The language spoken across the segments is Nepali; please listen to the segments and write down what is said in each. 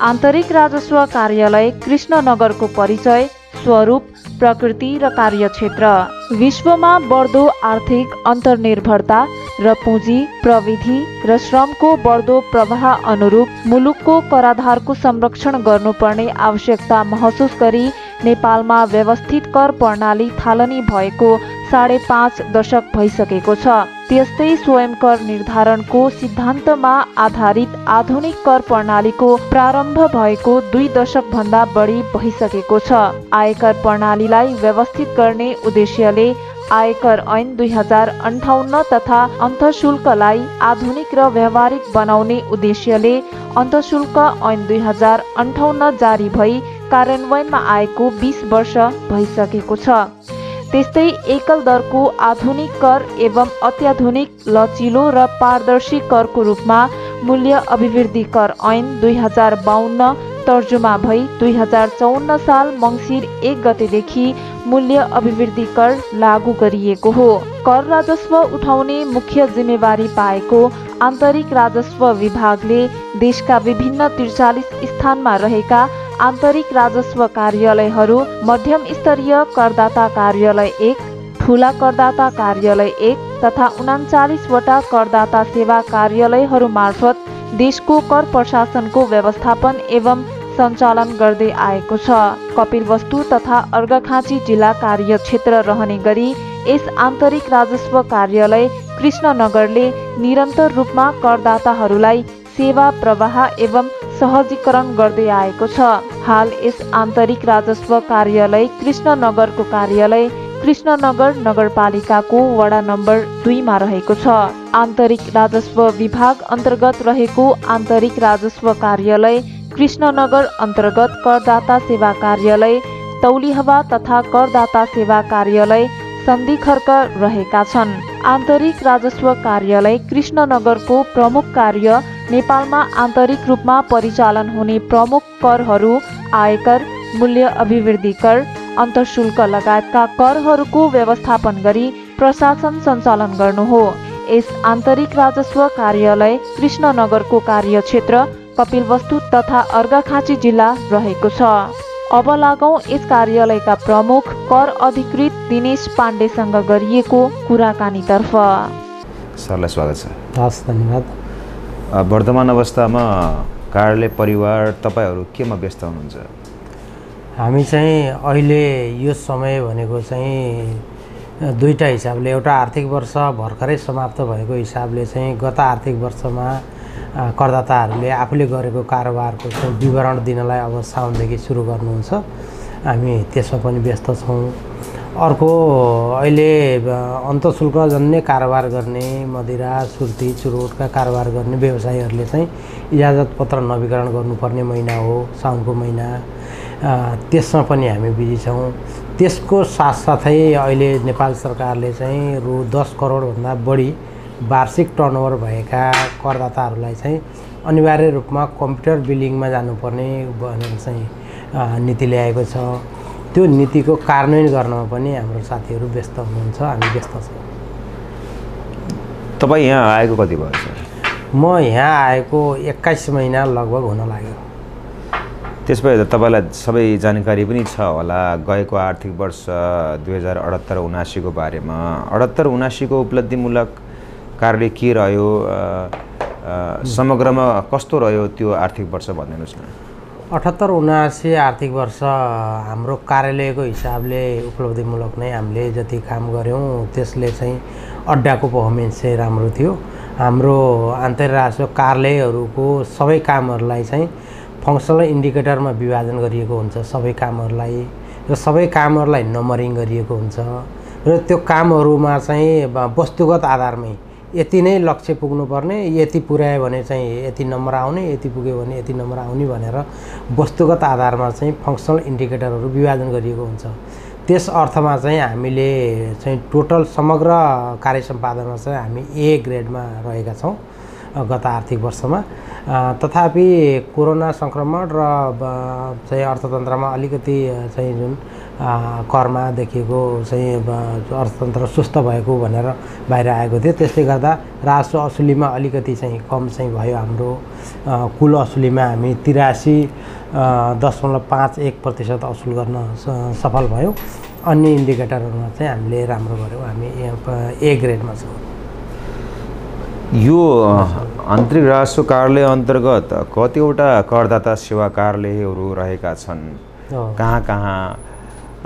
आन्तरिक राजस्व कार्यालय कृष्णनगरको परिचय, स्वरूप, प्रकृति र कार्यक्षेत्र। विश्वमा बढ्दो आर्थिक अन्तर्निर्भरता र पुँजी, प्रविधि र श्रमको बढ्दो प्रवाह अनुरूप मुलुकको कराधारको संरक्षण गर्नुपर्ने आवश्यकता महसुस गरी नेपालमा व्यवस्थित कर प्रणाली थालनी भएको 5.5 दशक भइसकेको छ। त्यस्तै स्वयं कर निर्धारणको सिद्धान्तमा आधारित आधुनिक कर प्रणालीको प्रारम्भ भएको 2 दशक भन्दा बढी भइसकेको छ। आयकर प्रणालीलाई व्यवस्थित गर्ने उद्देश्यले आयकर ऐन 2058 तथा अन्तःशुल्कलाई आधुनिक र व्यावहारिक बनाउने उद्देश्यले अन्तःशुल्क ऐन 2058 जारी भई कार्यान्वयनमा आएको 20 वर्ष भइसकेको छ। त्यस्तै एकल दरको आधुनिक कर एवं अत्याधुनिक लचिलो र पारदर्शी करको रूपमा मूल्य अभिवृद्धि कर ऐन 2052 तर्जुमा भई 2054 साल मङ्सिर 1 गतेदेखि मूल्य अभिवृद्धि कर लागू गरिएको हो। कर राजस्व उठाउने मुख्य जिम्मेवारी पाएको आन्तरिक राजस्व विभागले देशका विभिन्न 43 स्थानमा रहेका आन्तरिक राजस्व कार्यालयहरू, मध्यम स्तरीय करदाता कार्यालय 1, ठूला करदाता कार्यालय 1 तथा 39 वटा करदाता सेवा कार्यालयहरू मार्फत देशको कर प्रशासनको व्यवस्थापन एवं सञ्चालन गर्दै आएको छ। कपिलवस्तु तथा अर्घाखाँची जिल्ला कार्यक्षेत्र रहने गरी यस आन्तरिक राजस्व कार्यालय कृष्णनगरले निरन्तर रूपमा करदाताहरूलाई सेवा प्रवाह एवं सहजीकरण गर्दै आएको छ। हाल यस आन्तरिक राजस्व कार्यालय कृष्णनगरको कार्यालय कृष्णनगर नगरपालिकाको वडा नम्बर 2 मा रहेको छ। आन्तरिक राजस्व विभाग अन्तर्गत रहेको आन्तरिक राजस्व कार्यालय कृष्णनगर अन्तर्गत करदाता सेवा कार्यालय तौलिहवा तथा करदाता सेवा कार्यालय सन्धिखर्क रहेका छन्। आन्तरिक राजस्व कार्यालय कृष्णनगरको प्रमुख कार्य नेपालमा आन्तरिक रूपमा परिचालन हुने प्रमुख करहरू आयकर, मूल्य अभिवृद्धि कर, अन्तःशुल्क लगायतका करहरूको व्यवस्थापन गरी प्रशासन सञ्चालन गर्नु हो। यस आन्तरिक राजस्व कार्यालय कृष्णनगरको कार्यक्षेत्र कपिलवस्तु तथा अर्घाखाँची जिल्ला रहेको छ। अब लागौं यस कार्यालयका प्रमुख कर अधिकृत दिनेश पाण्डेसँग गरिएको कुराकानीतर्फ। सरलाई स्वागत छ। हस्, धन्यवाद। वर्तमान अवस्थामा कार्यालय परिवार तपाईहरू केमा व्यस्त हुनुहुन्छ? हामी चाहिँ अहिले यो समय भनेको चाहिँ दुईटा हिसाबले, एउटा आर्थिक वर्ष भर्खरै समाप्त भएको हिसाबले चाहिँ गत आर्थिक वर्षमा करदाताहरूले आफूले गरेको कारोबारको चाहिँ विवरण दिनलाई अब साउनदेखि सुरु गर्नुहुन्छ। हामी त्यसमा पनि व्यस्त छौँ। अर्को अहिले अन्तःशुल्क जन्य कारोबार गर्ने, मदिरा, सुर्ती, चुरोटका कारोबार गर्ने व्यवसायीहरूले चाहिँ इजाजत पत्र नवीकरण गर्नुपर्ने महिना हो साउनको महिना। त्यसमा पनि हामी बिजी छौँ। त्यसको साथसाथै अहिले नेपाल सरकारले चाहिँ रु 10 करोडभन्दा बढी वार्षिक टर्नओभर भएका करदाताहरूलाई चाहिँ अनिवार्य रूपमा कम्प्युटर बिलिङमा जानुपर्ने भनेर चाहिँ नीति ल्याएको छ। त्यो नीतिको कार्यान्वयन गर्नमा पनि हाम्रो साथीहरू व्यस्त हुनुहुन्छ, हामी व्यस्त छौँ। तपाईँ यहाँ आएको कति भयो सर? म यहाँ आएको 21 महिना लगभग हुन लाग्यो। त्यसपछि त तपाईँलाई सबै जानकारी पनि छ होला गएको आर्थिक वर्ष 2078-79 को बारेमा। 78-79 को उपलब्धिमूलक कार्य के रह्यो, समग्रमा कस्तो रह्यो त्यो आर्थिक वर्ष भनिदिनुहोस् न। 78-79 आर्थिक वर्ष हाम्रो कार्यालयको हिसाबले उपलब्धिमूलक नै हामीले जति काम गऱ्यौँ त्यसले चाहिँ अड्डाको पर्फर्मेन्स चाहिँ राम्रो थियो। हाम्रो अन्तर्राष्ट्रिय कार्यालयहरूको सबै कामहरूलाई चाहिँ फङ्सनल इन्डिकेटरमा विभाजन गरिएको हुन्छ सबै कामहरूलाई, र सबै कामहरूलाई नम्बरिङ गरिएको हुन्छ, र त्यो कामहरूमा चाहिँ वस्तुगत आधारमै यति नै लक्ष्य पुग्नुपर्ने, यति पुर्यायो भने चाहिँ यति नम्बर आउने, यति पुग्यो भने यति नम्बर आउने भनेर वस्तुगत आधारमा चाहिँ फङ्सनल इन्डिकेटरहरू विभाजन गरिएको हुन्छ। त्यस अर्थमा चाहिँ हामीले चाहिँ टोटल समग्र कार्य सम्पादनमा चाहिँ हामी A ग्रेडमा रहेका छौँ, गत आर्थिक वर्षमा। तथापि कोरोना सङ्क्रमण र चाहिँ अर्थतन्त्रमा अलिकति चाहिँ जुन करमा देखिएको चाहिँ अर्थतन्त्र सुस्त भएको भनेर बाहिर आएको थियो, त्यसले गर्दा राजस्व असुलीमा अलिकति चाहिँ कम चाहिँ भयो। हाम्रो कुल असुलीमा हामी 83.51% असुल गर्न सफल भयो। अन्य इन्डिकेटरहरूमा चाहिँ हामीले राम्रो गऱ्यौँ, हामी ए ग्रेडमा छौँ। यो आन्तरिक राजस्व कार्यालय अन्तर्गत कतिवटा करदाता सेवा कार्यालयहरू रहेका छन्, कहाँ कहाँ,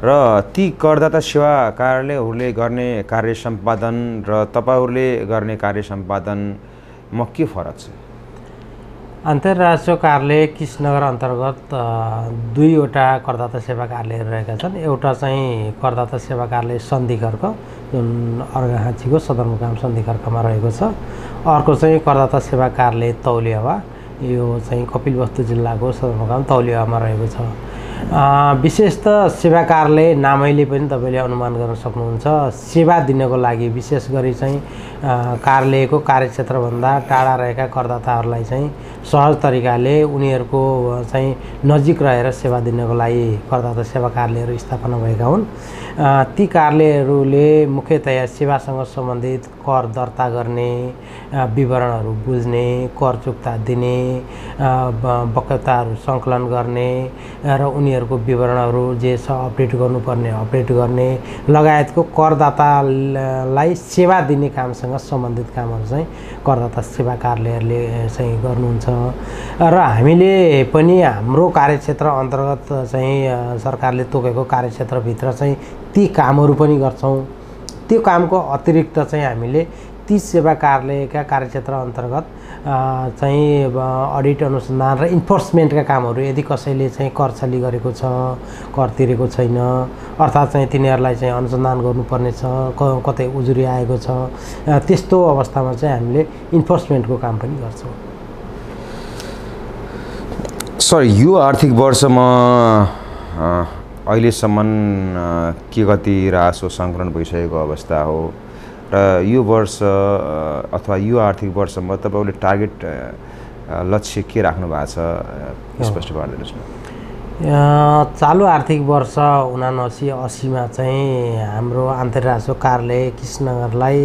र ती करदाता सेवा कार्यालयहरूले गर्ने कार्य सम्पादन र तपाईँहरूले गर्ने कार्य सम्पादनमा के फरक छ? अन्तर्राष्ट्रिय कार्यालय कृष्णनगर अन्तर्गत 2वटा करदाता सेवा कार्यालयहरू रहेका छन्। एउटा चाहिँ करदाता सेवा कार्यालय सन्धिखर्क जुन अर्घाखाँचीको सदरमुकाम सन्धिखर्कमा रहेको छ। अर्को चाहिँ करदाता सेवा कार्यालय तौलियावा, यो चाहिँ कपिलवस्तु जिल्लाको सदरमुकाम तौलियावामा रहेको छ। विशेषतः सेवा कार्यालय नामैले पनि तपाईँले अनुमान गर्न सक्नुहुन्छ, सेवा दिनको लागि विशेष गरी चाहिँ कार्यालयको कार्यक्षेत्रभन्दा टाढा रहेका करदाताहरूलाई चाहिँ सहज तरिकाले उनीहरूको चाहिँ नजिक रहेर सेवा दिनको लागि करदाता सेवा कार्यालयहरू स्थापना भएका हुन्। ती कार्यालयहरूले मुख्यतया सेवासँग सम्बन्धित कर दर्ता गर्ने, विवरणहरू बुझ्ने, कर चुक्ता दिने, बकायताहरू सङ्कलन गर्ने र उनीहरूको विवरणहरू जे छ अपडेट गर्नुपर्ने अपडेट गर्ने लगायतको करदातालाई सेवा दिने कामसँग सम्बन्धित कामहरू चाहिँ करदाता सेवा कार्यालयहरूले चाहिँ गर्नुहुन्छ। र हामीले पनि हाम्रो कार्यक्षेत्र अन्तर्गत चाहिँ सरकारले तोकेको कार्यक्षेत्रभित्र चाहिँ ती कामहरू पनि गर्छौँ। त्यो कामको अतिरिक्त चाहिँ हामीले ती सेवा कार्यालयका कार्यक्षेत्र अन्तर्गत चाहिँ अडिट अनुसन्धान र इन्फोर्समेन्टका कामहरू, यदि कसैले चाहिँ कर छली गरेको छ, कर तिरेको छैन, अर्थात् चाहिँ तिनीहरूलाई चाहिँ अनुसन्धान गर्नुपर्ने छ, कतै उजुरी आएको छ, त्यस्तो अवस्थामा चाहिँ हामीले इन्फोर्समेन्टको काम पनि गर्छौँ। सर, यो आर्थिक वर्षमा अहिलेसम्म के कति राजस्व सङ्कलन भइसकेको अवस्था हो र यो वर्ष अथवा यो आर्थिक वर्षमा तपाईँले टार्गेट लक्ष्य के राख्नु भएको छ, स्पष्ट पारिदिनुहोस् न। चालु आर्थिक वर्ष 79-80मा चाहिँ हाम्रो अन्तर्राष्ट्रिय कार्यालय कृष्णनगरलाई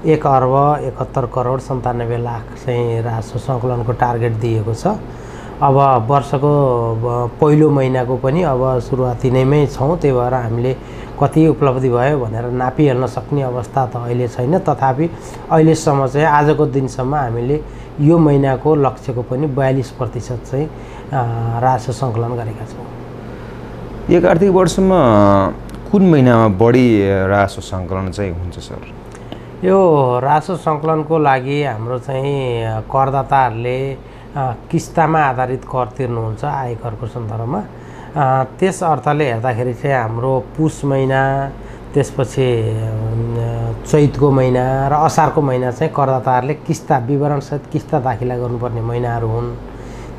1,71,97,97,00,000 चाहिँ राजस्व सङ्कलनको टार्गेट दिएको छ। अब वर्षको पहिलो महिनाको पनि अब सुरुवाती नैमै छौँ, त्यही भएर हामीले कति उपलब्धि भयो भनेर नापिहाल्न सक्ने अवस्था त अहिले छैन। तथापि अहिलेसम्म चाहिँ आजको दिनसम्म हामीले यो महिनाको लक्ष्यको पनि 42% चाहिँ राजस्व सङ्कलन गरेका छौँ। एक आर्थिक वर्षमा कुन महिनामा बढी राजस्व सङ्कलन चाहिँ हुन्छ सर? यो राजस्व सङ्कलनको लागि हाम्रो चाहिँ करदाताहरूले किस्तामा आधारित कर तिर्नुहुन्छ आयकरको सन्दर्भमा। त्यस अर्थले हेर्दाखेरि चाहिँ हाम्रो पुस महिना, त्यसपछि चैतको महिना र असारको महिना चाहिँ करदाताहरूले किस्ता विवरणसहित किस्ता दाखिला गर्नुपर्ने महिनाहरू हुन्।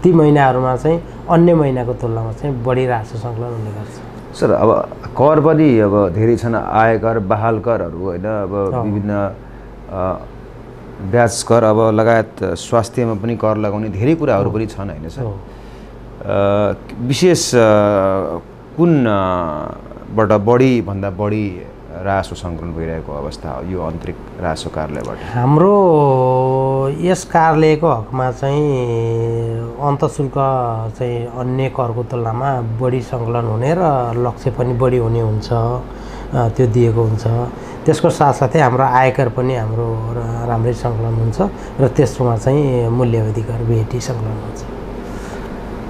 ती महिनाहरूमा चाहिँ अन्य महिनाको तुलनामा चाहिँ बढी राजस्व सङ्कलन हुने गर्छ। सर, अब कर पनि अब धेरै छन्, आयकर, बहाल करहरू होइन, अब विभिन्न ब्याज कर, अब लगायत स्वास्थ्यमा पनि कर लगाउने धेरै कुराहरू पनि छन् होइन सर? विशेष कुनबाट भन्दा बढी राजस्व सङ्कलन भइरहेको अवस्था हो यो आन्तरिक राजस्व कार्यालयबाट? हाम्रो यस कार्यालयको हकमा चाहिँ अन्तशुल्क चाहिँ अन्य करको तुलनामा बढी सङ्कलन हुने र लक्ष्य पनि बढी हुने हुन्छ, त्यो दिएको हुन्छ। त्यसको साथसाथै हाम्रो आयकर पनि हाम्रो राम्रै सङ्कलन हुन्छ र त्यसमा चाहिँ मूल्यवृद्धि कर VAT सङ्कलन हुन्छ।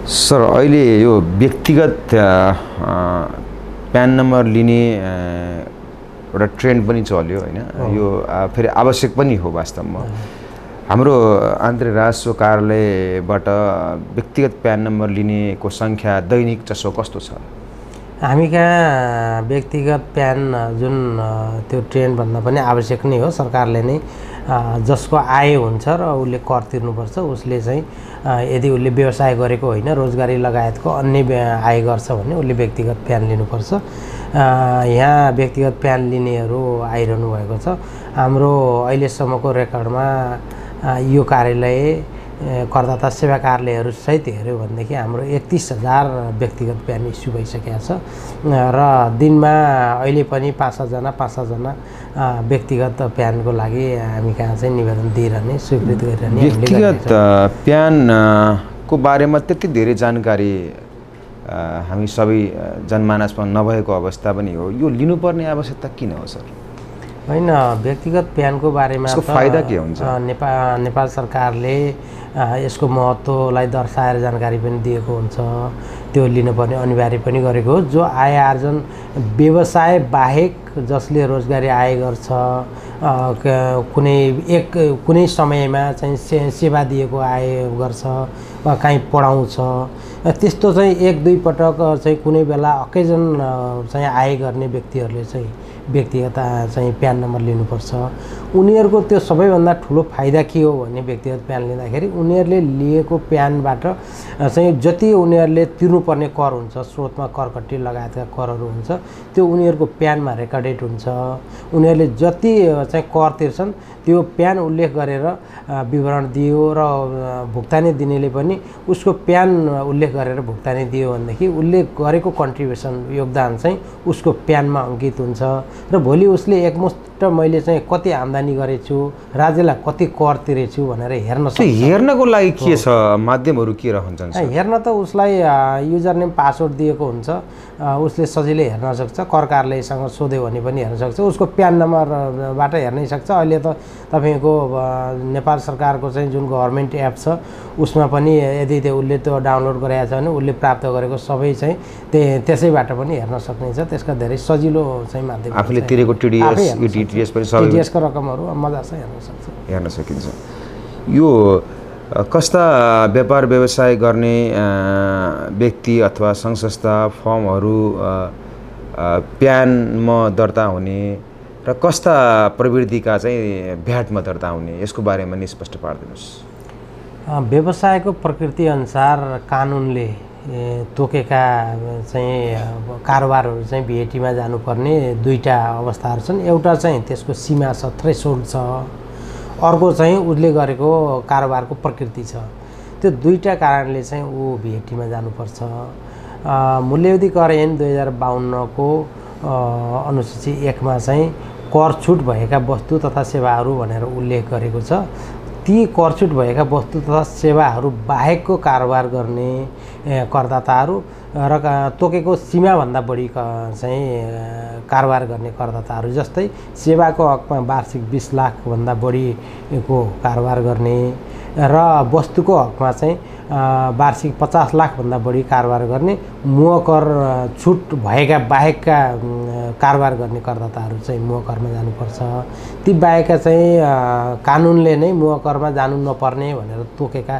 सर, अहिले यो व्यक्तिगत प्यान नम्बर लिने एउटा ट्रेन्ड पनि चल्यो होइन, यो फेरि आवश्यक पनि हो वास्तवमा। हाम्रो आन्तरिक राजस्व कार्यालयबाट व्यक्तिगत प्यान नम्बर लिनेको सङ्ख्या दैनिक जसो कस्तो छ? हामी कहाँ व्यक्तिगत प्यान जुन त्यो ट्रेन्डभन्दा पनि आवश्यक नै हो। सरकारले नै जसको आय हुन्छ र उसले कर तिर्नुपर्छ, उसले चाहिँ यदि उसले व्यवसाय गरेको होइन, रोजगारी लगायतको अन्य आय गर्छ भने उसले व्यक्तिगत प्यान लिनुपर्छ। यहाँ व्यक्तिगत प्यान लिनेहरू आइरहनु भएको छ। हाम्रो अहिलेसम्मको रेकर्डमा यो कार्यालय करदाता सेवा कार्यालयहरू सहित हेऱ्यो भनेदेखि हाम्रो 31,000 व्यक्तिगत प्यान इस्यु भइसकेको छ र दिनमा अहिले पनि 5-6 जना व्यक्तिगत प्यानको लागि हामी कहाँ चाहिँ निवेदन दिइरहने स्वीकृत गरिरहने व्यक्तिगत प्यानको बारेमा त्यति धेरै जानकारी हामी सबै जनमानसमा नभएको अवस्था पनि हो। यो लिनुपर्ने आवश्यकता किन हो सर? होइन, व्यक्तिगत प्यानको बारेमा यसको फाइदा के हुन्छ? नेपाल सरकारले यसको महत्त्वलाई दर्शाएर जानकारी पनि दिएको हुन्छ। त्यो लिनुपर्ने अनिवार्य पनि गरेको हो। जो आय आर्जन व्यवसाय बाहेक जसले रोजगारी आय गर्छ, कुनै समयमा चाहिँ सेवा दिएको आय गर्छ वा कहीँ पढाउँछ, त्यस्तो चाहिँ 1-2 पटक चाहिँ कुनै बेला अकेजन चाहिँ आय गर्ने व्यक्तिहरूले चाहिँ व्यक्तिगत चाहिँ प्यान नम्बर लिनुपर्छ। उनीहरूको त्यो सबैभन्दा ठुलो फाइदा के हो भने व्यक्तिगत प्यान लिँदाखेरि उनीहरूले लिएको प्यानबाट चाहिँ जति उनीहरूले तिर्नुपर्ने कर हुन्छ, स्रोतमा करकट्टी लगायतका करहरू हुन्छ, त्यो उनीहरूको प्यानमा रेकर्डेड हुन्छ। उनीहरूले जति चाहिँ कर तिर्छन् त्यो प्यान उल्लेख गरेर विवरण दियो र भुक्तानी दिनेले पनि उसको प्यान उल्लेख गरेर भुक्तानी दियो भनेदेखि उसले गरेको कन्ट्रिब्युसन योगदान चाहिँ उसको प्यानमा अङ्कित हुन्छ र भोलि उसले एकमुष्ट मैले चाहिँ कति आम्दानी गरेछु, राज्यलाई कति कर तिरेछु भनेर हेर्न सक्छ। हेर्नको लागि के छ, माध्यमहरू के रहन्छन्? हेर्न त उसलाई युजर नेम पासवर्ड दिएको हुन्छ, उसले सजिलै हेर्न सक्छ। कर कार्यालयसँग सोध्यो भने पनि हेर्न सक्छ। उसको प्यान नम्बरबाट हेर्नै सक्छ। अहिले त तपाईँको नेपाल सरकारको चाहिँ जुन गभर्मेन्ट एप छ उसमा पनि यदि उसले त्यो डाउनलोड गरेको छ भने उसले प्राप्त गरेको सबै चाहिँ त्यसैबाट पनि हेर्न सक्नेछ। त्यसका धेरै सजिलो चाहिँ माध्यम आफूले तिरेको टिडिएस पनि सबै टिडिएसको रकमहरू मजासँग हेर्न सकिन्छ। यो कस्ता व्यापार व्यवसाय गर्ने व्यक्ति अथवा सङ्घ संस्था फर्महरू प्यानमा दर्ता हुने र कस्ता प्रवृत्तिका चाहिँ भ्याटमा दर्ता हुने, यसको बारेमा नि स्पष्ट पारिदिनुहोस्। व्यवसायको प्रकृति अनुसार कानुनले तोकेका चाहिँ कारोबारहरू चाहिँ भ्याटीमा जानुपर्ने 2टा अवस्थाहरू छन्। एउटा चाहिँ त्यसको सीमा छ, थ्रेसहोल्ड छ। अर्को चाहिँ उसले गरेको कारोबारको प्रकृति छ। त्यो 2टा कारणले चाहिँ ऊ भ्याटीमा जानुपर्छ। मूल्यवृद्धि कर ऐन 2052 को अनुसूची 1 मा चाहिँ कर छुट भएका वस्तु तथा सेवाहरू भनेर उल्लेख गरेको छ। ती कर छुट भएका वस्तु तथा सेवाहरू बाहेकको कारोबार गर्ने करदाताहरू र तोकेको सीमाभन्दा बढी चाहिँ कारोबार गर्ने करदाताहरू, जस्तै सेवाको हकमा वार्षिक 20 लाखभन्दा बढीको कारोबार गर्ने र वस्तुको हकमा चाहिँ वार्षिक 50 लाखभन्दा बढी कारोबार गर्ने, मुह कर छुट भएका बाहेकका कारोबार गर्ने करदाताहरू चाहिँ मुह करमा जानुपर्छ। ती बाहेकका चाहिँ कानुनले नै मुह करमा जानु नपर्ने भनेर तोकेका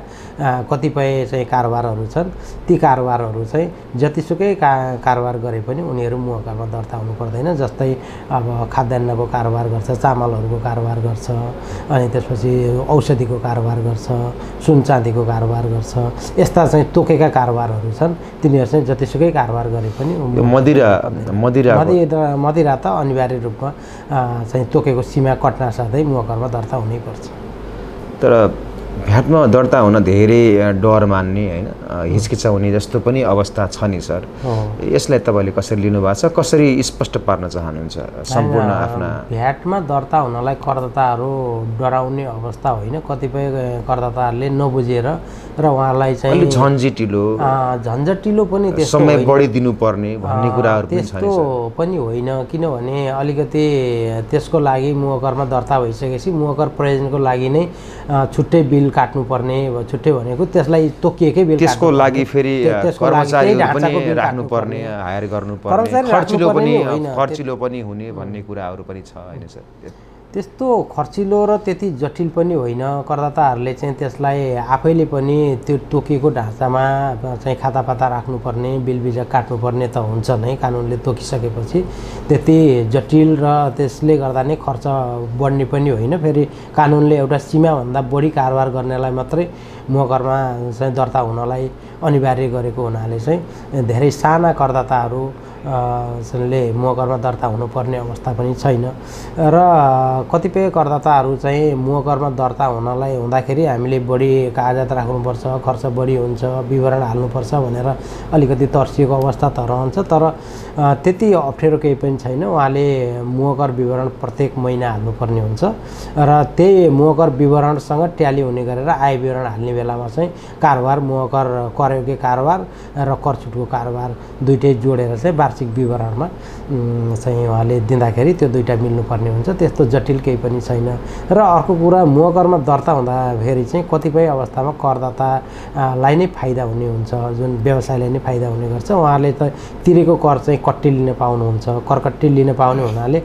कतिपय चाहिँ कारोबारहरू छन्। ती कारोबारहरू चाहिँ जतिसुकै कारोबार गरे पनि उनीहरू मुह करमा दर्ता हुनु पर्दैन। जस्तै अब खाद्यान्नको कारोबार गर्छ, चामलहरूको कारोबार गर्छ, अनि त्यसपछि औषधिको कारोबार गर्छ, सुन चाँदीको कारोबार गर्छ। यस्ता चाहिँ तोकेका कारोबारहरू छन्। तिनीहरू चाहिँ जतिसुकै कारोबार गरे पनि मदिरा त अनिवार्य रूपमा चाहिँ तोकेको सीमा कट्ना साथै मुहकरमा दर्ता हुनैपर्छ। तर भ्याटमा दर्ता हुन धेरै डर मान्ने होइन, हिचकिचाउने जस्तो पनि अवस्था छ नि सर। यसलाई तपाईँले कसरी लिनुभएको छ, कसरी स्पष्ट पार्न चाहनुहुन्छ सम्पूर्ण आफ्ना? भ्याटमा दर्ता हुनलाई करदाताहरू डराउने अवस्था होइन। कतिपय करदाताहरूले नबुझेर र उहाँलाई चाहिँ झन्झटिलो पनि त्यस्तो समय बढी दिनुपर्ने भन्ने कुराहरू पनि छ। त्यस्तो पनि होइन, किनभने अलिकति त्यसको लागि मुहकरमा दर्ता भइसकेपछि मुहकर प्रयोजनको लागि नै छुट्टै बिल काट्नुपर्ने, छुट्टै भनेको त्यसलाई तोकिएकै बिल, त्यसको लागि फेरि कर्मचारीहरू पनि राख्नुपर्ने, हायर गर्नुपर्ने, खर्चिलो पनि हुने भन्ने कुराहरू पनि छ होइन सर? त्यस्तो खर्चिलो र त्यति जटिल पनि होइन। करदाताहरूले चाहिँ त्यसलाई आफैले पनि त्यो तोकिएको ढाँचामा चाहिँ खातापाता राख्नुपर्ने, बिल बिजा काट्नुपर्ने त हुन्छ नै कानुनले तोकिसकेपछि। त्यति जटिल र त्यसले गर्दा नै खर्च बढ्ने पनि होइन। फेरि कानुनले एउटा सीमाभन्दा बढी कारोबार गर्नेलाई मात्रै मुहकरमा चाहिँ दर्ता हुनलाई अनिवार्य गरेको हुनाले चाहिँ धेरै साना करदाताहरू ले मुहकरमा दर्ता हुनुपर्ने अवस्था पनि छैन र कतिपय करदाताहरू चाहिँ मुहकरमा दर्ता हुँदाखेरि हामीले बढी कागजात राख्नुपर्छ, खर्च बढी हुन्छ, विवरण हाल्नुपर्छ भनेर अलिकति तर्सिएको अवस्था त रहन्छ। तर त्यति अप्ठ्यारो केही पनि छैन। उहाँले मुहकर विवरण प्रत्येक महिना हाल्नुपर्ने हुन्छ र त्यही मुहकर विवरणसँग ट्याली हुने गरेर आय विवरण हाल्ने बेलामा चाहिँ कारोबार, मुहकर करयोग्य कारोबार र कर छुटको कारोबार दुइटै जोडेर चाहिँ वार्षिक विवरणमा चाहिँ उहाँले दिँदाखेरि त्यो दुईटा मिल्नुपर्ने हुन्छ। त्यस्तो जटिल केही पनि छैन। र अर्को कुरा, मुहकरमा दर्ता हुँदाखेरि चाहिँ कतिपय अवस्थामा करदातालाई नै फाइदा हुने हुन्छ, जुन व्यवसायलाई नै फाइदा हुने गर्छ। उहाँले त तिरेको कर चाहिँ कट्टी लिन पाउनुहुन्छ। करकट्टी लिन पाउने हुनाले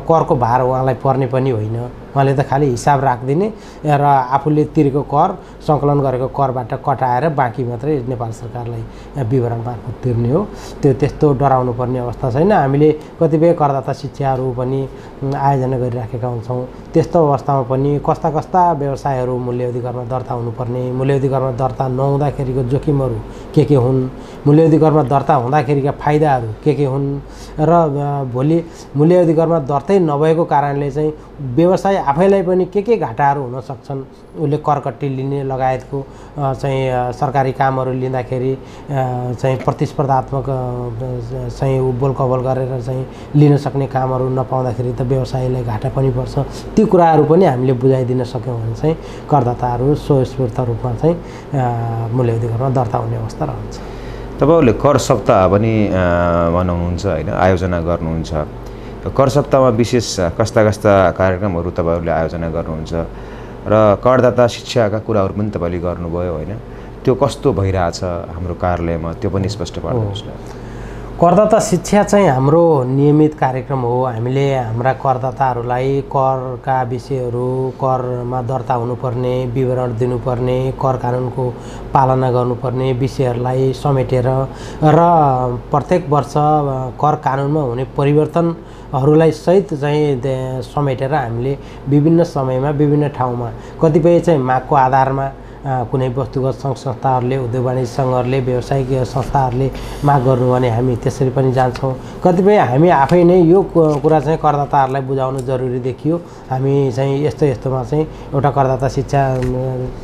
करको भार उहाँलाई पर्ने पनि होइन। उहाँले त खालि हिसाब राखिदिने र आफूले तिरेको कर, सङ्कलन गरेको करबाट कटाएर बाँकी मात्रै नेपाल सरकारलाई विवरण मार्फत तिर्ने हो। त्यो त्यस्तो डराउनु पर्ने अवस्था छैन। हामीले कतिपय करदाता शिक्षाहरू पनि आयोजना गरिराखेका हुन्छौँ। त्यस्तो अवस्थामा पनि कस्ता कस्ता व्यवसायहरू मूल्यवृद्धि करमा दर्ता हुनुपर्ने, मूल्यवृद्धि करमा दर्ता नहुँदाखेरिको जोखिमहरू के हुन्, मूल्यवृद्धि करमा दर्ता हुँदाखेरिका फाइदाहरू के हुन् र भोलि मूल्यवृद्धि करमा दर्तै नभएको कारणले चाहिँ व्यवसाय आफैलाई पनि के घाटाहरू हुन सक्छन्। उसले करकट्टी लिने लगायतको चाहिँ सरकारी कामहरू लिँदाखेरि चाहिँ प्रतिस्पर्धात्मक चाहिँ उबोल कबोल गरेर चाहिँ लिन सक्ने कामहरू नपाउँदाखेरि त व्यवसायलाई घाटा पनि पर्छ। ती कुराहरू पनि हामीले बुझाइदिन सक्यौँ भने चाहिँ करदाताहरू स्वस्फूर्त रूपमा चाहिँ मूल्यवृद्धि करमा दर्ता हुने अवस्था रहन्छ। तपाईँहरूले कर सप्ताह पनि बनाउनुहुन्छ होइन, आयोजना गर्नुहुन्छ। कर सप्ताहमा विशेष कस्ता कार्यक्रमहरू तपाईँहरूले आयोजना गर्नुहुन्छ र करदाता शिक्षाका कुराहरू पनि तपाईँले गर्नुभयो होइन, त्यो कस्तो भइरहेछ हाम्रो कार्यालयमा, त्यो पनि स्पष्ट पार्नुहोस् न। करदाता शिक्षा चाहिँ हाम्रो नियमित कार्यक्रम हो। हामीले हाम्रा करदाताहरूलाई करका विषयहरू, करमा दर्ता हुनुपर्ने, विवरण दिनुपर्ने, कर कानुनको पालना गर्नुपर्ने विषयहरूलाई समेटेर र प्रत्येक वर्ष कर कानुनमा हुने परिवर्तनहरूलाई सहित चाहिँ समेटेर हामीले विभिन्न समयमा विभिन्न ठाउँमा कतिपय चाहिँ मागको आधारमा कुनै वस्तुगत सङ्घ संस्थाहरूले, उद्योग वाणिज्य सङ्घहरूले, व्यावसायिक संस्थाहरूले माग गर्नु भने हामी त्यसरी पनि जान्छौँ। कतिपय हामी आफै नै यो कुरा चाहिँ करदाताहरूलाई बुझाउनु जरुरी देखियो, हामी चाहिँ यस्तोमा चाहिँ एउटा करदाता शिक्षा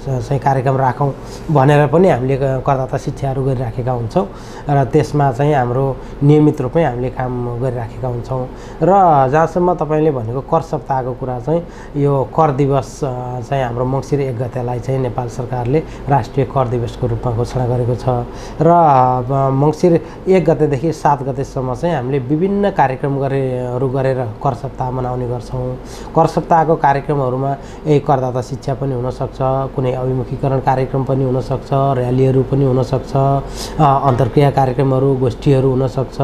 चाहिँ कार्यक्रम राखौँ भनेर पनि हामीले करदाता शिक्षाहरू गरिराखेका हुन्छौँ र त्यसमा चाहिँ हाम्रो नियमित रूपमै हामीले काम गरिराखेका हुन्छौँ। र जहाँसम्म तपाईँले भनेको कर सप्ताहको कुरा चाहिँ यो कर दिवस चाहिँ हाम्रो मङ्सिर 1 गतेलाई चाहिँ नेपाल सरकारले राष्ट्रिय कर दिवसको रूपमा घोषणा गरेको छ र मङ्सिर 1 गतेदेखि 7 गतेसम्म चाहिँ हामीले विभिन्न कार्यक्रमहरू गरेर कर सप्ताह मनाउने गर्छौँ। कर सप्ताहको कार्यक्रमहरूमा यही करदाता शिक्षा पनि हुनसक्छ, कुनै अभिमुखीकरण कार्यक्रम पनि हुनसक्छ, र्यालीहरू पनि हुनसक्छ, अन्तर्क्रिया कार्यक्रमहरू, गोष्ठीहरू हुनसक्छ।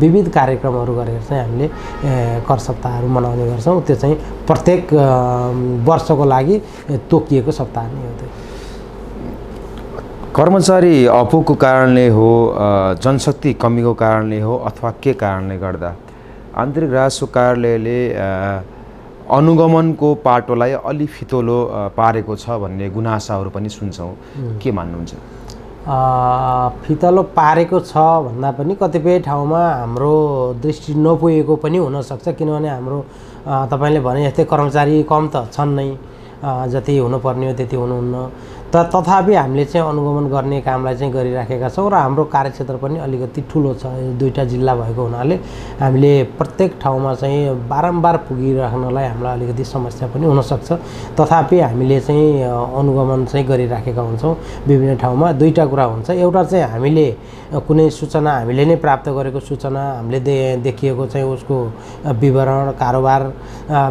विविध कार्यक्रमहरू गरेर चाहिँ हामीले कर सप्ताहहरू मनाउने गर्छौँ। त्यो चाहिँ प्रत्येक वर्षको लागि तोकिएको सप्ताह नै हो। कर्मचारी अपुगको कारणले हो, जनशक्ति कमीको कारणले हो, अथवा के कारणले गर्दा आन्तरिक राजस्व कार्यालयले अनुगमनको पाटोलाई अलि फितोलो पारेको छ भन्ने गुनासाहरू पनि सुन्छौँ, के मान्नुहुन्छ? फितलो पारेको छ भन्दा पनि कतिपय ठाउँमा हाम्रो दृष्टि नपुगेको पनि हुनसक्छ। किनभने हाम्रो तपाईँले भने जस्तै कर्मचारी कम त छन् नै, जति हुनुपर्ने हो त्यति हुनुहुन्न। तथापि हामीले चाहिँ अनुगमन गर्ने कामलाई चाहिँ गरिराखेका छौँ र हाम्रो कार्यक्षेत्र पनि अलिकति ठुलो छ। 2टा जिल्ला भएको हुनाले हामीले प्रत्येक ठाउँमा चाहिँ बारम्बार पुगिराख्नलाई हामीलाई अलिकति समस्या पनि हुनसक्छ। तथापि हामीले चाहिँ अनुगमन चाहिँ गरिराखेका हुन्छौँ विभिन्न ठाउँमा। 2टा कुरा हुन्छ। एउटा चाहिँ हामीले कुनै सूचना हामीले नै प्राप्त गरेको सूचना, हामीले देखिएको चाहिँ उसको विवरण, कारोबार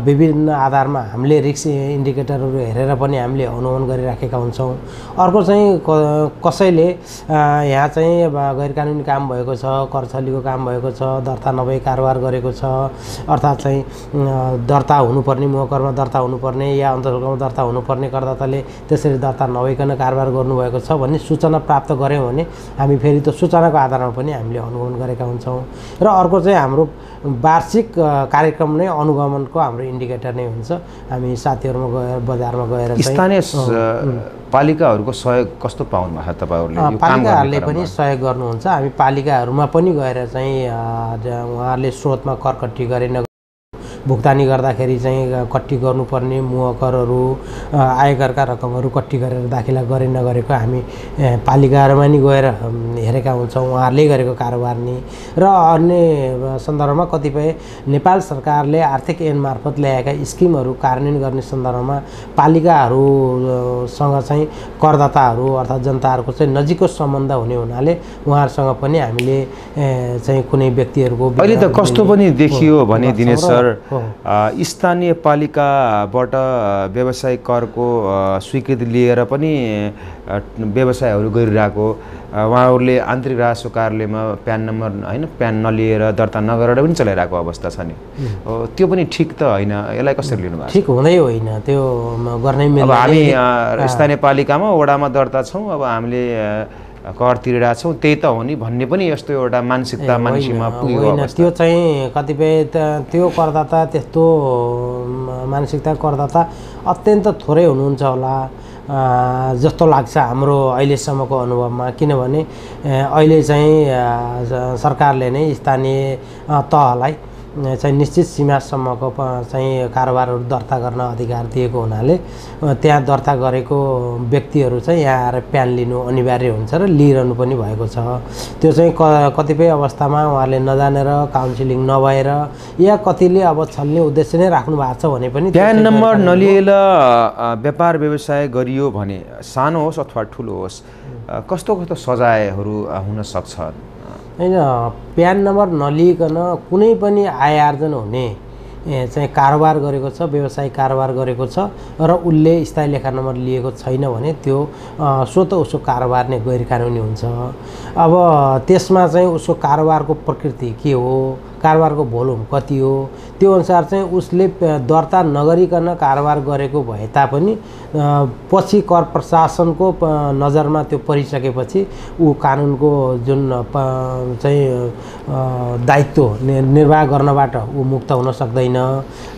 विभिन्न आधारमा हामीले रिस्क इन्डिकेटरहरू हेरेर पनि हामीले अनुगमन गरिराखेका हुन्छौँ। अर्को चाहिँ कसैले यहाँ चाहिँ गैर कानुनी काम भएको छ, करछलीको काम भएको छ, दर्ता नभई कारोबार गरेको छ, अर्थात् चाहिँ दर्ता हुनुपर्ने, मुहकरमा दर्ता हुनुपर्ने या अन्तर्गतमा दर्ता हुनुपर्ने करदाताले त्यसरी दर्ता नभइकन कारोबार गर्नुभएको छ भन्ने सूचना प्राप्त गऱ्यौँ भने हामी फेरि त्यो सूचनाको आधारमा पनि हामीले अनुगमन गरेका हुन्छौँ। र अर्को चाहिँ हाम्रो वार्षिक कार्यक्रम नै अनुगमनको हाम्रो इन्डिकेटर नै हुन्छ। हामी साथीहरूमा गएर बजारमा गएर स्थानीय पालिकाहरूको सहयोग कस्तो पाउनु भएको छ तपाईँहरूले यो काम गर्ने पालिकाहरूले क्रममा? पनि सहयोग गर्नुहुन्छ। हामी पालिकाहरूमा पनि गएर चाहिँ उहाँहरूले स्रोतमा कर कट्टी गरे भुक्तानी गर्दाखेरि चाहिँ कट्टी गर्नुपर्ने मुहकरहरू आयकरका रकमहरू कट्टी गरेर दाखिला गरे नगरेको हामी पालिकाहरूमा नि गएर हेरेका हुन्छौँ। उहाँहरूले गरेको कारोबार नि र अन्य सन्दर्भमा कतिपय नेपाल सरकारले आर्थिक ऐन मार्फत ल्याएका स्किमहरू कार्यान्वयन गर्ने सन्दर्भमा पालिकाहरूसँग चाहिँ करदाताहरू अर्थात् जनताहरूको चाहिँ नजिकको सम्बन्ध हुने हुनाले उहाँहरूसँग पनि हामीले चाहिँ कुनै व्यक्तिहरूको अहिले त कस्तो पनि देखियो भने दिनेश सर स्थानीय पालिकाबाट व्यवसायिक करको स्वीकृति लिएर पनि व्यवसायहरू गरिरहेको उहाँहरूले आन्तरिक राजस्व कार्यालयमा प्यान नम्बर होइन प्यान नलिएर दर्ता नगरेर पनि चलाइरहेको अवस्था छ नि। त्यो पनि ठिक त होइन, यसलाई कसरी लिनुभएको? ठिक हुँदै होइन, त्यो गर्नै अब मिल्दैन। हामी स्थानीय पालिकामा वडामा दर्ता छौँ, अब हामीले कर तिरिरहेको छौँ, त्यही त हो नि भन्ने पनि यस्तो एउटा मानसिकता मानिसमा पुगेको होइन। अवस्था। त्यो चाहिँ कतिपय त्यो करदाता त्यस्तो मानसिकता करदाता अत्यन्त थोरै हुनुहुन्छ होला जस्तो लाग्छ हाम्रो अहिलेसम्मको अनुभवमा। किनभने अहिले चाहिँ सरकारले नै स्थानीय तहलाई चाहिँ निश्चित सीमासम्मको चाहिँ कारोबारहरू दर्ता गर्न अधिकार दिएको हुनाले त्यहाँ दर्ता गरेको व्यक्तिहरू चाहिँ यहाँ आएर प्यान लिनु अनिवार्य हुन्छ र लिइरहनु पनि भएको छ। त्यो चाहिँ कतिपय अवस्थामा उहाँहरूले नजानेर काउन्सिलिङ नभएर या कतिले अब छल्ने उद्देश्य नै राख्नु भएको छ भने पनि प्यान नम्बर नलिएर व्यापार व्यवसाय गरियो भने सानो होस् अथवा ठुलो होस् कस्तो कस्तो सजायहरू हुन सक्छ? होइन, प्यान नम्बर नलिइकन कुनै पनि आय आर्जन हुने चाहिँ कारोबार गरेको छ, व्यवसायिक कारोबार गरेको छ र उसले स्थायी लेखा नम्बर लिएको छैन भने त्यो स्वतः उसको कारोबार नै गैर कानुनी हुन्छ। अब त्यसमा चाहिँ उसको कारोबारको प्रकृति के हो, कारोबारको भोल्युम कति हो, त्यो अनुसार चाहिँ उसले दर्ता नगरिकन कारोबार गरेको भए तापनि पछि कर प्रशासनको नजरमा त्यो परिसकेपछि ऊ कानुनको जुन चाहिँ दायित्व निर्वाह गर्नबाट ऊ मुक्त हुन सक्दैन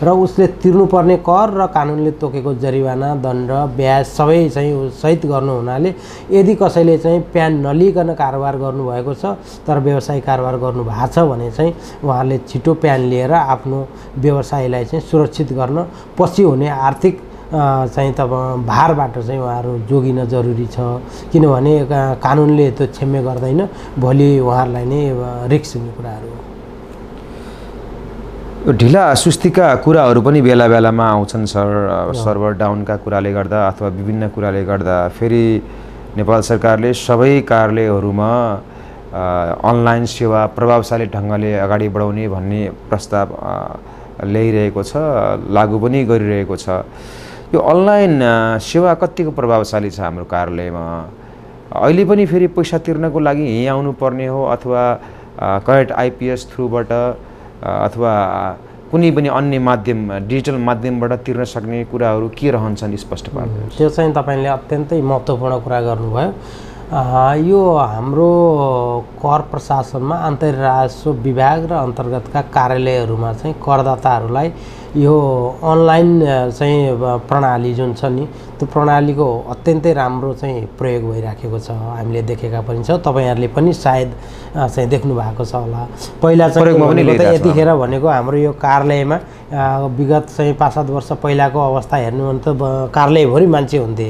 र उसले तिर्नुपर्ने कर र कानुनले तोकेको जरिवाना दण्ड ब्याज सबै चाहिँ सहित गर्नु हुनाले यदि कसैले चाहिँ प्यान नलिइकन कारोबार गर्नुभएको छ तर व्यवसायिक कारोबार गर्नुभएको छ भने चाहिँ उहाँहरूले छिटो प्यान लिएर आफ्नो व्यवसायलाई चाहिँ सुरक्षित गर्न पछि हुने आर्थिक चाहिँ तब भारबाट चाहिँ उहाँहरू जोगिन जरुरी छ। किनभने कानुनले त्यो क्षम्य गर्दैन, भोलि उहाँहरूलाई नै रिस्क हुने कुराहरू हो। ढिला सुस्तीका कुराहरू पनि बेला बेलामा आउँछन् सर, सर्भर डाउनका कुराले गर्दा अथवा विभिन्न कुराले गर्दा। फेरि नेपाल सरकारले सबै कार्यालयहरूमा अनलाइन सेवा प्रभावशाली ढङ्गले अगाडि बढाउने भन्ने प्रस्ताव ल्याइरहेको छ, लागू पनि गरिरहेको छ। यो अनलाइन सेवा कतिको प्रभावशाली छ हाम्रो कार्यालयमा? अहिले पनि फेरि पैसा तिर्नको लागि यहीँ आउनुपर्ने हो अथवा करेक्ट आइपिएस थ्रुबाट अथवा कुनै पनि अन्य माध्यम डिजिटल माध्यमबाट तिर्न सक्ने कुराहरू के रहन्छन् स्पष्ट पार्नु? त्यो चाहिँ तपाईँले अत्यन्तै महत्त्वपूर्ण कुरा गर्नुभयो। यो हाम्रो कर प्रशासनमा आन्तरिक राजस्व विभाग र अन्तर्गतका कार्यालयहरूमा चाहिँ करदाताहरूलाई यो अनलाइन चाहिँ प्रणाली जुन छ नि त्यो प्रणालीको अत्यन्तै राम्रो चाहिँ प्रयोग भइराखेको छ, हामीले देखेका पनि छौँ, तपाईँहरूले पनि सायद चाहिँ देख्नु भएको छ होला। पहिला चाहिँ यतिखेर भनेको हाम्रो यो कार्यालयमा विगत चाहिँ 5-7 वर्ष पहिलाको अवस्था हेर्नु भने त कार्यालयभरि मान्छे हुन्थे।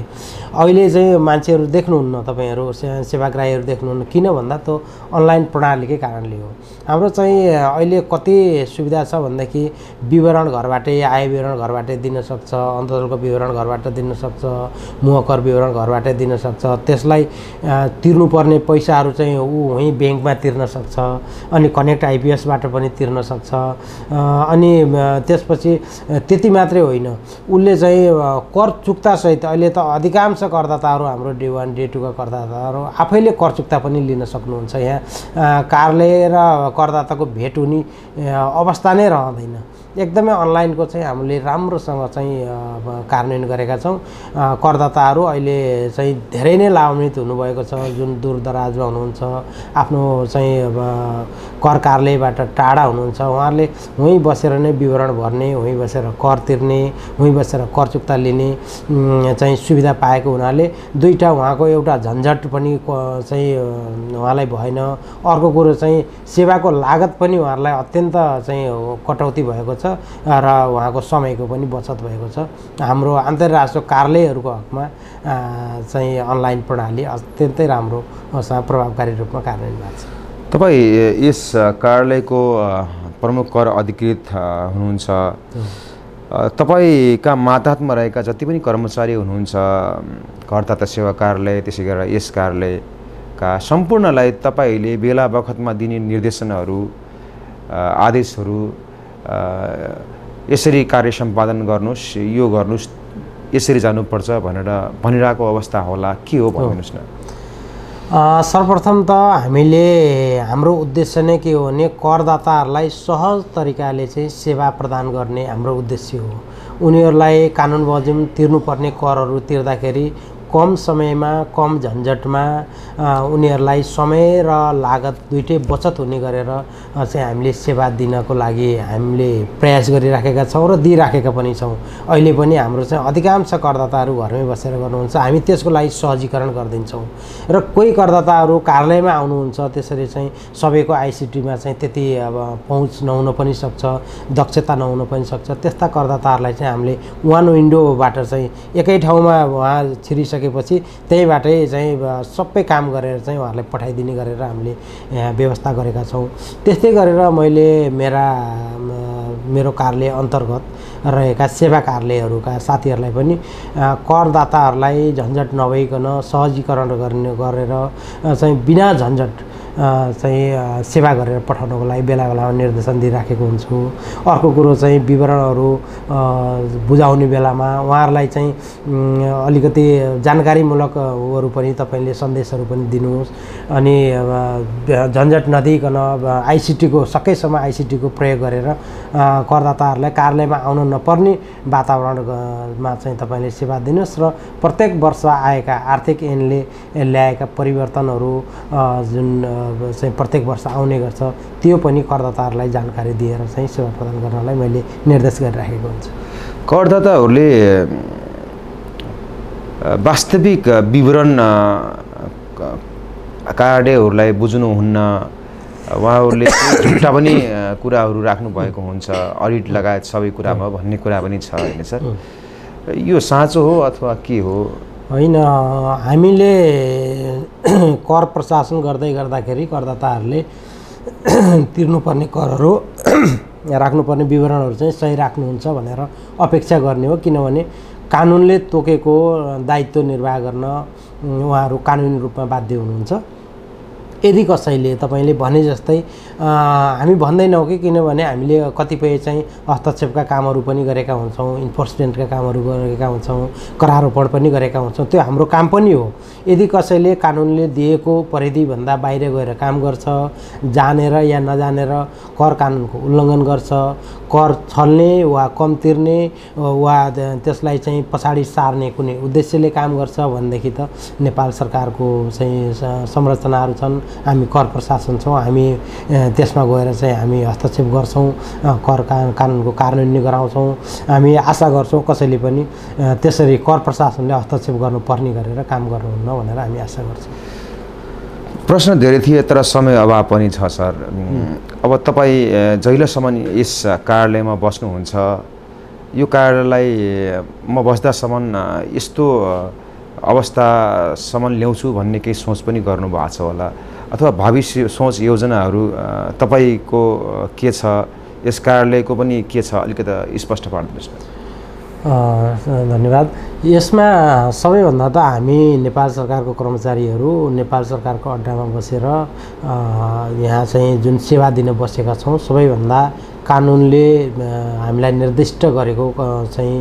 अहिले चाहिँ मान्छेहरू देख्नुहुन्न, तपाईँहरू सेवाग्राहीहरू देख्नुहुन्न। किन भन्दा त्यो अनलाइन प्रणालीकै कारणले हो। हाम्रो चाहिँ अहिले कति सुविधा छ भन्दाखेरि विवरण घरबाटै, आय विवरण घरबाटै दिन सक्छ, अन्तर्जलको विवरण घरबाट दिन सक्छ, मुहकर विवरण घरबाटै दिन सक्छ। त्यसलाई तिर्नुपर्ने पैसाहरू चाहिँ ऊ वहीँ ब्याङ्कमा तिर्न सक्छ, अनि कनेक्ट आइपिएसबाट पनि तिर्न सक्छ। अनि त्यसपछि त्यति मात्रै होइन, उसले चाहिँ कर चुक्तासहित अहिले त अधिकांश करदाताहरू हाम्रो डे 1 डे 2 का करदाताहरू आफैले कर चुक्ता पनि लिन सक्नुहुन्छ। यहाँ कार्यालय र करदाताको भेट हुने अवस्था नै रहँदैन, एकदमै अनलाइन अनलाइनको चाहिँ हामीले राम्रोसँग चाहिँ कार्यान्वयन गरेका छौँ। करदाताहरू अहिले चाहिँ धेरै नै लाभान्वित हुनुभएको छ। जुन दूरदराजमा हुनुहुन्छ, आफ्नो चाहिँ कर कार्यालयबाट टाढा हुनुहुन्छ, उहाँहरूले वहीँ बसेर नै विवरण भर्ने, वहीँ बसेर कर तिर्ने, वहीँ बसेर कर चुक्ता लिने चाहिँ सुविधा पाएको हुनाले दुईटा उहाँको एउटा झन्झट पनि चाहिँ उहाँलाई भएन। अर्को कुरो चाहिँ सेवाको लागत पनि उहाँहरूलाई अत्यन्त चाहिँ कटौती भएको छ र उहाँको समयको पनि बचत भएको छ। हाम्रो अन्तर्राष्ट्रिय कार्यालयहरूको हकमा चाहिँ अनलाइन प्रणाली अत्यन्तै राम्रो प्रभावकारी रूपमा कार्यान्वयन भएको छ। तपाईँ यस कार्यालयको प्रमुख कर अधिकृत हुनुहुन्छ। तपाईँका मातहतमा रहेका जति पनि कर्मचारी हुनुहुन्छ, करदाता सेवा कार्यालय, त्यसै गरेर यस कार्यालयका सम्पूर्णलाई तपाईँले बेला बखतमा दिने निर्देशनहरू, आदेशहरू, यसरी कार्य सम्पादन गर्नुहोस्, यो गर्नुहोस्, यसरी जानुपर्छ भनेर भनिरहेको अवस्था होला, के हो भनिदिनुहोस् न। सर्वप्रथम त हाम्रो उद्देश्य नै के हो भने करदाताहरूलाई सहज तरिकाले चाहिँ सेवा प्रदान गर्ने हाम्रो उद्देश्य हो। उनीहरूलाई कानुन बमोजिम तिर्नुपर्ने करहरू तिर्दाखेरि कम समयमा, कम झन्झटमा उनीहरूलाई समय र लागत दुइटै बचत हुने गरेर चाहिँ हामीले सेवा दिनको लागि हामीले प्रयास गरिराखेका छौँ र दिइराखेका पनि छौँ। अहिले पनि हाम्रो चाहिँ अधिकांश करदाताहरू घरमै बसेर गर्नुहुन्छ, हामी त्यसको लागि सहजीकरण गरिदिन्छौँ। र कोही करदाताहरू कार्यालयमा आउनुहुन्छ, त्यसरी चाहिँ सबैको आइसिटीमा चाहिँ त्यति पहुँच नहुन पनि सक्छ, दक्षता नहुन पनि सक्छ। त्यस्ता करदाताहरूलाई चाहिँ हामीले वान विन्डोबाट चाहिँ एकै ठाउँमा उहाँ छिरिसकेपछि त्यहीँबाटै चाहिँ सबै काम गरेर चाहिँ उहाँहरूलाई पठाइदिने गरेर हामीले व्यवस्था गरेका छौँ। त्यस्तै गरेर मैले मेरो कार्यालय अन्तर्गत रहेका सेवा कार्यालयहरूका साथीहरूलाई पनि करदाताहरूलाई झन्झट नभइकन सहजीकरण गरेर चाहिँ बिना झन्झट चाहिँ सेवा गरेर पठाउनको लागि बेला बेलामा निर्देशन दिइराखेको हुन्छु। अर्को कुरो चाहिँ विवरणहरू बुझाउने बेलामा उहाँहरूलाई चाहिँ अलिकति जानकारीमूलकहरू पनि तपाईँले सन्देशहरू पनि दिनुहोस्। अनि झन्झट नदिइकन आइसिटीको सकेसम्म आइसिटीको प्रयोग गरेर करदाताहरूलाई कार्यालयमा आउन नपर्ने वातावरणमा चाहिँ तपाईँले सेवा दिनुहोस् र प्रत्येक वर्ष आएका आर्थिक ऐनले ल्याएका परिवर्तनहरू जुन चाहिँ प्रत्येक वर्ष आउने गर्छ त्यो पनि करदाताहरूलाई जानकारी दिएर चाहिँ सेवा प्रदान गर्नलाई मैले निर्देश गरिराखेको हुन्छु। करदाताहरूले वास्तविक विवरण कार्यालयहरूलाई बुझ्नुहुन्न, उहाँहरूले झुटा पनि कुराहरू राख्नु भएको हुन्छ, अडिट लगायत सबै कुरामा भन्ने कुरा पनि छ होइन सर? यो साँचो हो अथवा के हो? होइन, हामीले कर प्रशासन गर्दाखेरि करदाताहरूले तिर्नुपर्ने करहरू राख्नुपर्ने विवरणहरू चाहिँ सही राख्नुहुन्छ भनेर अपेक्षा गर्ने हो। किनभने कानुनले तोकेको दायित्व निर्वाह गर्न उहाँहरू कानुनी रूपमा बाध्य हुनुहुन्छ। यदि कसैले तपाईँले भने जस्तै हामी भन्दैनौँ कि, किनभने हामीले कतिपय चाहिँ हस्तक्षेपका कामहरू पनि गरेका हुन्छौँ, इन्फोर्समेन्टका कामहरू गरेका हुन्छौँ, करारोपण पनि गरेका हुन्छौँ, त्यो हाम्रो काम पनि हो। यदि कसैले कानुनले दिएको परिधिभन्दा बाहिर गएर काम गर्छ, जानेर या नजानेर कर कानुनको उल्लङ्घन गर्छ, कर छल्ने वा कम तिर्ने वा त्यसलाई चाहिँ पछाडि सार्ने कुनै उद्देश्यले काम गर्छ भनेदेखि त नेपाल सरकारको चाहिँ संरचनाहरू छन्, हामी कर प्रशासन छौँ, हामी त्यसमा गएर चाहिँ हामी हस्तक्षेप गर्छौँ, कर कानुनको कार्यान्वयन गराउँछौँ। हामी आशा गर्छौँ कसैले पनि त्यसरी कर प्रशासनले हस्तक्षेप गर्नुपर्ने गरेर काम गर्नुहुन्न भनेर हामी आशा गर्छौँ। प्रश्न धेरै थिए तर समय अभाव पनि छ सर। अब तपाईँ जहिलेसम्म यस कार्यालयमा बस्नुहुन्छ, यो कार्यालयलाई म बस्दासम्म यस्तो अवस्थासम्म ल्याउँछु भन्ने केही सोच पनि गर्नुभएको छ होला, अथवा भविष्य सोच योजनाहरू तपाईँको के छ, यस कार्यालयको पनि के छ, अलिकति स्पष्ट पारिदिनुहोस् न। धन्यवाद। यसमा सबैभन्दा त हामी नेपाल सरकारको कर्मचारीहरू नेपाल सरकारको अड्डामा बसेर यहाँ चाहिँ जुन सेवा दिन बसेका छौँ, सबैभन्दा कानुनले हामीलाई निर्दिष्ट गरेको चाहिँ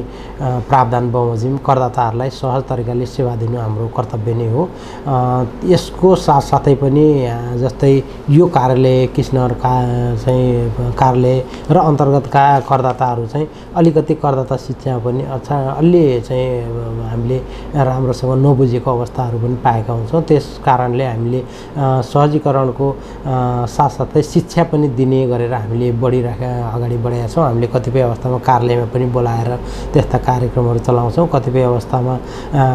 प्रावधान बमोजिम करदाताहरूलाई सहज तरिकाले सेवा दिनु हाम्रो कर्तव्य नै हो। यसको साथसाथै पनि जस्तै यो कार्यालय कृष्णनगर चाहिँ कार्यालय र अन्तर्गतका करदाताहरू चाहिँ अलिकति करदाता शिक्षा पनि अलि चाहिँ हामीले राम्रोसँग नबुझेको अवस्थाहरू पनि पाएका हुन्छौँ। त्यस कारणले हामीले सहजीकरणको साथसाथै शिक्षा पनि दिने गरेर हामीले अगाडि बढाएका छौँ। हामीले कतिपय अवस्थामा कार्यालयमा पनि बोलाएर त्यस्ता कार्यक्रमहरू चलाउँछौँ। कतिपय अवस्थामा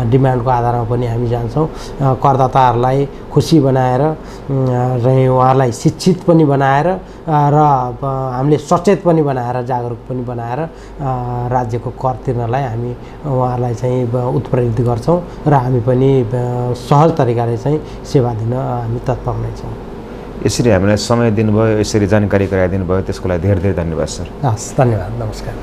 डिमान्डको आधारमा पनि हामी जान्छौँ। करदाताहरूलाई खुसी बनाएर उहाँहरूलाई शिक्षित पनि बनाएर र हामीले सचेत पनि बनाएर जागरुक पनि बनाएर राज्यको कर तिर्नलाई हामी उहाँहरूलाई चाहिँ उत्प्रेरित गर्छौँ र हामी पनि सहज तरिकाले चाहिँ सेवा दिन हामी तत्पर नै छौँ। यसरी हामीलाई समय दिनुभयो, यसरी जानकारी गराइदिनु भयो, त्यसको लागि धेरै धेरै धन्यवाद सर। हस्, धन्यवाद, नमस्कार।